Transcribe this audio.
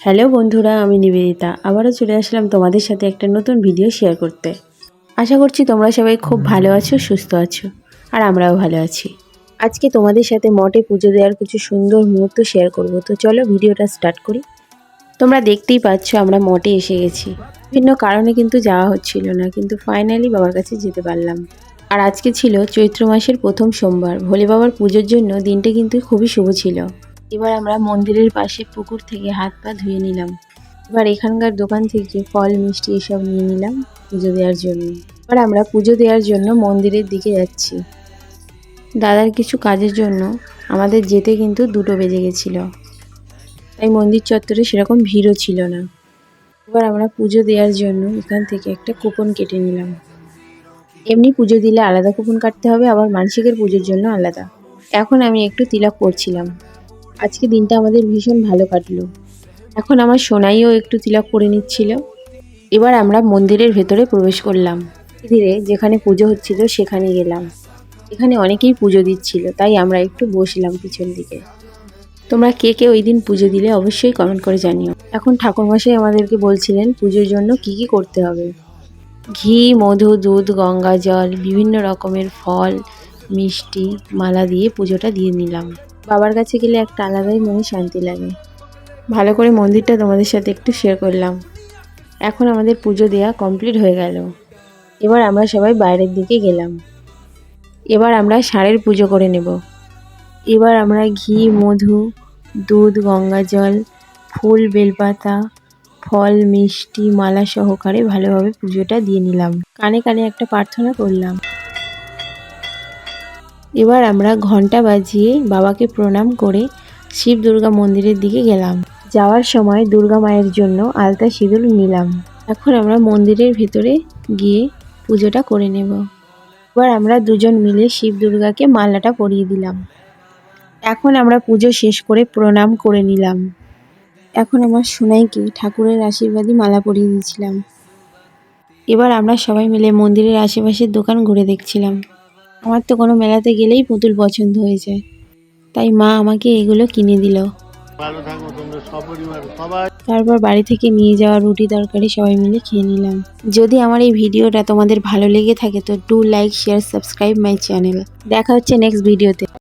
Hello বন্ধুরা, আমি নিবেদিতা আবারও চলে আসলাম তোমাদের সাথে একটা নতুন ভিডিও শেয়ার করতে। আশা করছি তোমরা সবাই খুব ভালো আছো, সুস্থ আছো, আর আমরাও ভালো আছি। আজকে তোমাদের সাথে মঠে পুজো দেওয়ার কিছু সুন্দর মুহূর্ত শেয়ার করব। তো চলো ভিডিওটা স্টার্ট করি। তোমরা দেখতেই পাচ্ছ আমরা মঠে এসে গেছি। বিভিন্ন কারণে কিন্তু যাওয়া হচ্ছিল না, কিন্তু ফাইনালি বাবার কাছে যেতে পারলাম। আর আজকে ছিল চৈত্র মাসের প্রথম সোমবার, ভোলে বাবার পুজোর জন্য দিনটা কিন্তু খুবই শুভ ছিল। এবার আমরা মন্দিরের পাশে পুকুর থেকে হাত পা ধুয়ে নিলাম। এবার এখানকার দোকান থেকে ফল মিষ্টি এসব নিয়ে নিলাম পুজো দেওয়ার জন্য। এবার আমরা পুজো দেওয়ার জন্য মন্দিরের দিকে যাচ্ছি। দাদার কিছু কাজের জন্য আমাদের যেতে কিন্তু 2টো বেজে গেছিলো, তাই মন্দির চত্বরে সেরকম ভিড়ও ছিল না। এবার আমরা পুজো দেওয়ার জন্য এখান থেকে একটা কুপন কেটে নিলাম। এমনি পুজো দিলে আলাদা কুপন কাটতে হবে, আবার মানসিকের পুজোর জন্য আলাদা। এখন আমি একটু তিলক করছিলাম। আজকে দিনটা আমাদের ভীষণ ভালো কাটলো। এখন আমার সোনাইও একটু তিলক করে নিচ্ছিল। এবার আমরা মন্দিরের ভেতরে প্রবেশ করলাম। ধীরে যেখানে পুজো হচ্ছিল সেখানে গেলাম। এখানে অনেকেই পুজো দিচ্ছিল, তাই আমরা একটু বসলাম পিছন দিকে। তোমরা কে কে ওই দিন পুজো দিলে অবশ্যই কমেন্ট করে জানিও। এখন ঠাকুরমশাই আমাদেরকে বলছিলেন পুজোর জন্য কি কি করতে হবে। ঘি, মধু, দুধ, গঙ্গা জল, বিভিন্ন রকমের ফল, মিষ্টি, মালা দিয়ে পুজোটা দিয়ে নিলাম। বাবার কাছে গেলে একটা আলাদাই মনে শান্তি লাগে। ভালো করে মন্দিরটা তোমাদের সাথে একটু শেয়ার করলাম। এখন আমাদের পুজো দেওয়া কমপ্লিট হয়ে গেল। এবার আমরা সবাই বাইরের দিকে গেলাম। এবার আমরা ষাঁড়ের পুজো করে নেব। এবার আমরা ঘি, মধু, দুধ, গঙ্গা জল, ফুল, বেলপাতা, ফল, মিষ্টি, মালা সহকারে ভালোভাবে পুজোটা দিয়ে নিলাম। কানে কানে একটা প্রার্থনা করলাম। এবার আমরা ঘন্টা বাজিয়ে বাবাকে প্রণাম করে শিব দুর্গা মন্দিরের দিকে গেলাম। যাওয়ার সময় দুর্গা মায়ের জন্য আলতা সিঁদুর নিলাম। এখন আমরা মন্দিরের ভেতরে গিয়ে পুজোটা করে নেব। এবার আমরা দুজন মিলে শিব দুর্গাকে মালাটা পরিয়ে দিলাম। এখন আমরা পুজো শেষ করে প্রণাম করে নিলাম। এখন আমার সোনাইকে ঠাকুরের আশীর্বাদী মালা পরিয়ে দিয়েছিলাম। এবার আমরা সবাই মিলে মন্দিরের আশেপাশের দোকান ঘুরে দেখছিলাম। আমার তো কোনো মেলাতে গেলেই পুতুল পছন্দ হয়ে যায়, তাই মা আমাকে এগুলো কিনে দিল। তারপর বাড়ি থেকে নিয়ে যাওয়া রুটি তরকারি সবাই মিলে খেয়ে নিলাম। যদি আমার এই ভিডিওটা তোমাদের ভালো লেগে থাকে তো do like, share, subscribe my channel. দেখা হচ্ছে নেক্সট ভিডিওতে।